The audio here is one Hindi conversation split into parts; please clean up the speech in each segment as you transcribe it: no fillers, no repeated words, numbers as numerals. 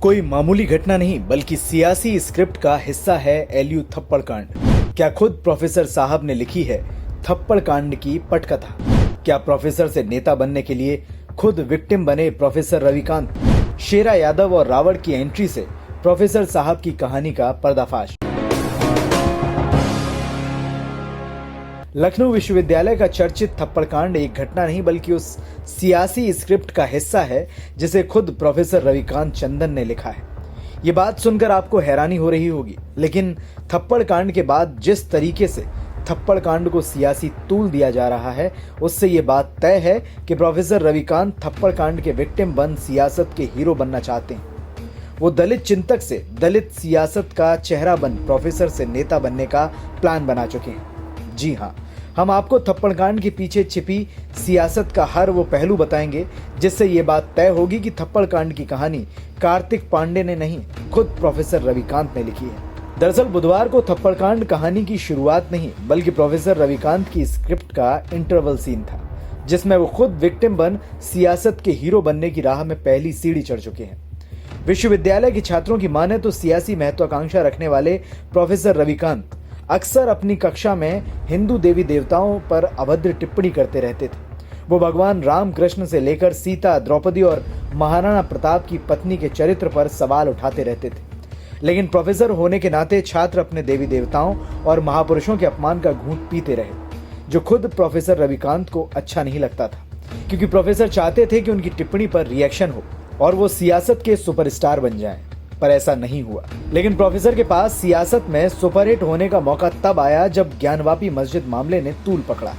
कोई मामूली घटना नहीं बल्कि सियासी स्क्रिप्ट का हिस्सा है एलयू थप्पड़ कांड। क्या खुद प्रोफेसर साहब ने लिखी है थप्पड़ कांड की पटकथा? क्या प्रोफेसर से नेता बनने के लिए खुद विक्टिम बने प्रोफेसर रविकांत? शेरा यादव और रावण की एंट्री से प्रोफेसर साहब की कहानी का पर्दाफाश। लखनऊ विश्वविद्यालय का चर्चित थप्पड़ कांड एक घटना नहीं बल्कि उस सियासी स्क्रिप्ट का हिस्सा है जिसे खुद प्रोफेसर रविकांत चंदन ने लिखा है। ये बात सुनकर आपको हैरानी हो रही होगी, लेकिन थप्पड़ कांड के बाद जिस तरीके से थप्पड़ कांड को सियासी तूल दिया जा रहा है, उससे ये बात तय है कि प्रोफेसर रविकांत थप्पड़ कांड के विक्टिम बन सियासत के हीरो बनना चाहते हैं। वो दलित चिंतक से दलित सियासत का चेहरा बन प्रोफेसर से नेता बनने का प्लान बना चुके हैं। जी हाँ, हम आपको थप्पड़ कांड के पीछे छिपी सियासत का हर वो पहलू बताएंगे जिससे ये बात तय होगी कि थप्पड़ कांड की कहानी कार्तिक पांडे ने नहीं, खुद प्रोफेसर रविकांत ने लिखी है। दरअसल बुधवार को थप्पड़ कांड कहानी की शुरुआत नहीं बल्कि प्रोफेसर रविकांत की स्क्रिप्ट का इंटरवल सीन था, जिसमें वो खुद विक्टिम बन सियासत के हीरो बनने की राह में पहली सीढ़ी चढ़ चुके हैं। विश्वविद्यालय के छात्रों की माने तो सियासी महत्वाकांक्षा रखने वाले प्रोफेसर रविकांत अक्सर अपनी कक्षा में हिंदू देवी देवताओं पर अभद्र टिप्पणी करते रहते थे। वो भगवान राम कृष्ण से लेकर सीता, द्रौपदी और महाराणा प्रताप की पत्नी के चरित्र पर सवाल उठाते रहते थे। लेकिन प्रोफेसर होने के नाते छात्र अपने देवी देवताओं और महापुरुषों के अपमान का घूंट पीते रहे, जो खुद प्रोफेसर रविकांत को अच्छा नहीं लगता था, क्योंकि प्रोफेसर चाहते थे कि उनकी टिप्पणी पर रिएक्शन हो और वो सियासत के सुपरस्टार बन जाएं। पर ऐसा नहीं हुआ। लेकिन प्रोफेसर के पास सियासत में सुपरहिट होने का मौका तब आया जब ज्ञानवापी मस्जिद मामले ने तूल पकड़ा।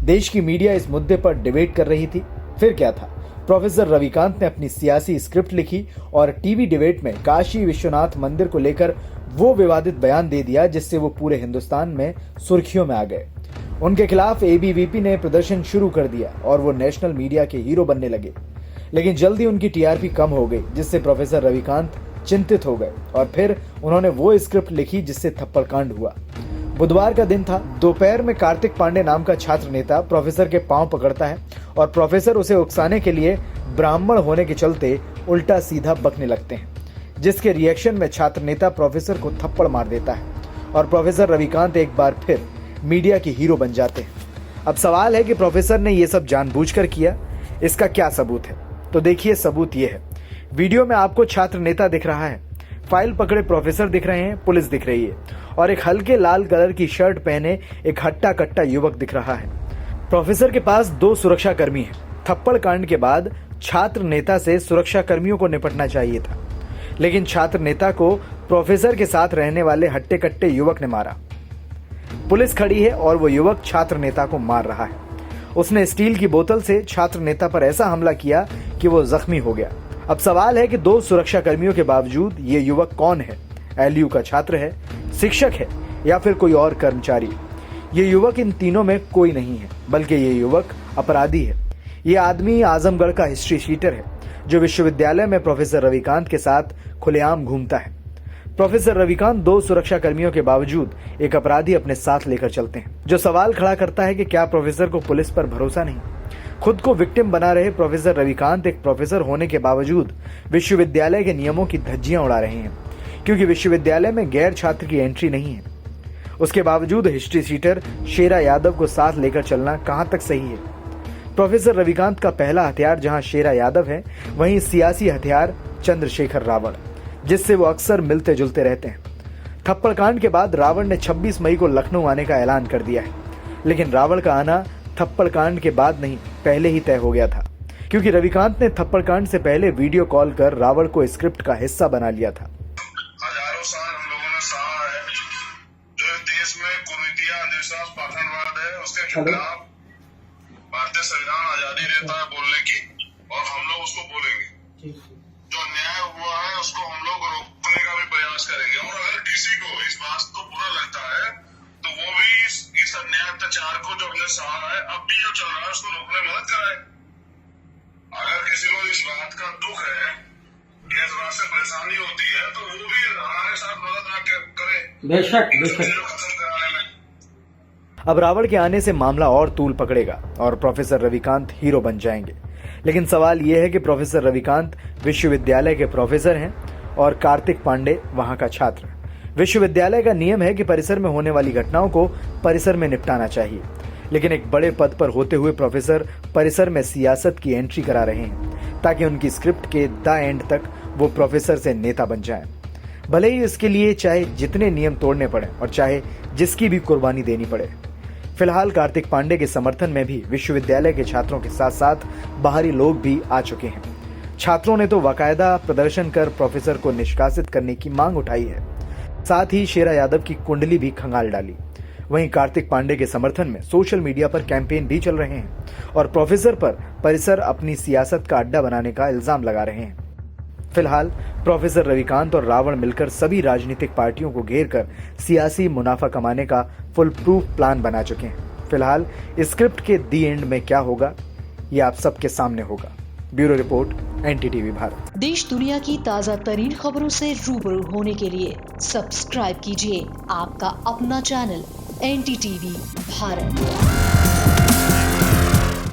देश की मीडिया इस मुद्दे पर डिबेट कर रही थी। फिर क्या था, प्रोफेसर रविकांत ने अपनी सियासी स्क्रिप्ट लिखी और टीवी डिबेट में काशी विश्वनाथ मंदिर को लेकर वो विवादित बयान दे दिया जिससे वो पूरे हिंदुस्तान में सुर्खियों में आ गए। उनके खिलाफ एबीवीपी ने प्रदर्शन शुरू कर दिया और वो नेशनल मीडिया के हीरो बनने लगे। लेकिन जल्दी उनकी टीआरपी कम हो गई, जिससे प्रोफेसर रविकांत चिंतित हो गए और फिर उन्होंने वो स्क्रिप्ट लिखी जिससे थप्पड़ कांड हुआ। बुधवार का दिन था। दोपहर में कार्तिक पांडे नाम का छात्र नेता प्रोफेसर के पांव पकड़ता है और प्रोफेसर उसे उकसाने के लिए ब्राह्मण होने के चलते उल्टा सीधा बकने लगते हैं, जिसके रिएक्शन में छात्र नेता प्रोफेसर को थप्पड़ मार देता है और प्रोफेसर रविकांत एक बार फिर मीडिया के हीरो बन जाते हैं। अब सवाल है कि प्रोफेसर ने यह सब जानबूझकर किया, इसका क्या सबूत है? तो देखिए, सबूत यह है। वीडियो में आपको छात्र नेता दिख रहा है, फाइल पकड़े प्रोफेसर दिख रहे हैं, पुलिस दिख रही है और एक हल्के लाल कलर की शर्ट पहने एक हट्टा कट्टा युवक दिख रहा है। प्रोफेसर के पास 2 सुरक्षा कर्मी हैं। थप्पड़ कांड के बाद छात्र नेता से सुरक्षा कर्मियों को निपटना चाहिए था, लेकिन छात्र नेता को प्रोफेसर के साथ रहने वाले हट्टे कट्टे युवक ने मारा। पुलिस खड़ी है और वो युवक छात्र नेता को मार रहा है। उसने स्टील की बोतल से छात्र नेता पर ऐसा हमला किया कि वो जख्मी हो गया। अब सवाल है कि 2 सुरक्षा कर्मियों के बावजूद ये युवक कौन है? एलयू का छात्र है, शिक्षक है या फिर कोई और कर्मचारी? ये युवक इन तीनों में कोई नहीं है, बल्कि ये युवक अपराधी है। ये आदमी आजमगढ़ का हिस्ट्री शीटर है जो विश्वविद्यालय में प्रोफेसर रविकांत के साथ खुलेआम घूमता है। प्रोफेसर रविकांत 2 सुरक्षा कर्मियों के बावजूद एक अपराधी अपने साथ लेकर चलते हैं, जो सवाल खड़ा करता है कि क्या प्रोफेसर को पुलिस पर भरोसा नहीं? खुद को विक्टिम बना रहे प्रोफेसर रविकांत एक प्रोफेसर होने के बावजूद विश्वविद्यालय के नियमों की धज्जियां उड़ा रहे हैं, क्योंकि विश्वविद्यालय में गैर छात्र की एंट्री नहीं है। उसके बावजूद हिस्ट्री शीटर शेरा यादव को साथ लेकर चलना कहां तक सही है? प्रोफेसर रविकांत का पहला हथियार जहां शेरा यादव है, वहीं सियासी हथियार चंद्रशेखर रावण, जिससे वो अक्सर मिलते जुलते रहते हैं। थप्पड़ कांड के बाद रावण ने 26 मई को लखनऊ आने का ऐलान कर दिया है, लेकिन रावण का आना थप्पड़ कांड के बाद नहीं, पहले ही तय हो गया था, क्योंकि रविकांत ने थप्पड़ कांड से पहले वीडियो कॉल कर रावण को स्क्रिप्ट का हिस्सा बना लिया था। हजारों साल हम लोगों ने सहा है, जो देश में कुरीतियां, अंधविश्वास, पाखंडवाद है, उसके खिलाफ भारतीय संविधान आजादी देता है बोलने की, और हम लोग उसको बोलेंगे। जो अन्याय हुआ है उसको हम लोग रोकने का भी प्रयास करेंगे, और अगर किसी को इस बात को बुरा लगता है तो वो भी इस अन्याय अत्याचार को जो हमने सहा है, अब भी जो चल रहा है, उसको रोकने में मदद कराए। अगर किसी को इस बात का दुख है, इस बात से परेशानी होती है, तो वो भी हमारे साथ मदद करे, बेशक खत्म कराने में। अब रावण के आने से मामला और तूल पकड़ेगा और प्रोफेसर रविकांत हीरो बन जाएंगे। लेकिन सवाल यह है कि प्रोफेसर रविकांत विश्वविद्यालय के प्रोफेसर हैं और कार्तिक पांडे वहां का छात्र। विश्वविद्यालय का नियम है कि परिसर में होने वाली घटनाओं को परिसर में निपटाना चाहिए, लेकिन एक बड़े पद पर होते हुए प्रोफेसर परिसर में सियासत की एंट्री करा रहे हैं ताकि उनकी स्क्रिप्ट के द एंड तक वो प्रोफेसर से नेता बन जाएं। भले ही इसके लिए चाहे जितने नियम तोड़ने पड़े और चाहे जिसकी भी कुर्बानी देनी पड़े। फिलहाल कार्तिक पांडे के समर्थन में भी विश्वविद्यालय के छात्रों के साथ साथ बाहरी लोग भी आ चुके हैं। छात्रों ने तो बाकायदा प्रदर्शन कर प्रोफेसर को निष्कासित करने की मांग उठाई है, साथ ही शेरा यादव की कुंडली भी खंगाल डाली। वहीं कार्तिक पांडे के समर्थन में सोशल मीडिया पर कैंपेन भी चल रहे हैं और प्रोफेसर पर परिसर अपनी सियासत का अड्डा बनाने का इल्जाम लगा रहे हैं। फिलहाल प्रोफेसर रविकांत और रावण मिलकर सभी राजनीतिक पार्टियों को घेर कर सियासी मुनाफा कमाने का फुल प्रूफ प्लान बना चुके हैं। फिलहाल स्क्रिप्ट के दी एंड में क्या होगा, ये आप सबके सामने होगा। Bureau report, NTTV Bharat. देश दुनिया की ताज़ा तरीन खबरों से रूबरू होने के लिए सब्सक्राइब कीजिए आपका अपना चैनल NTTV भारत।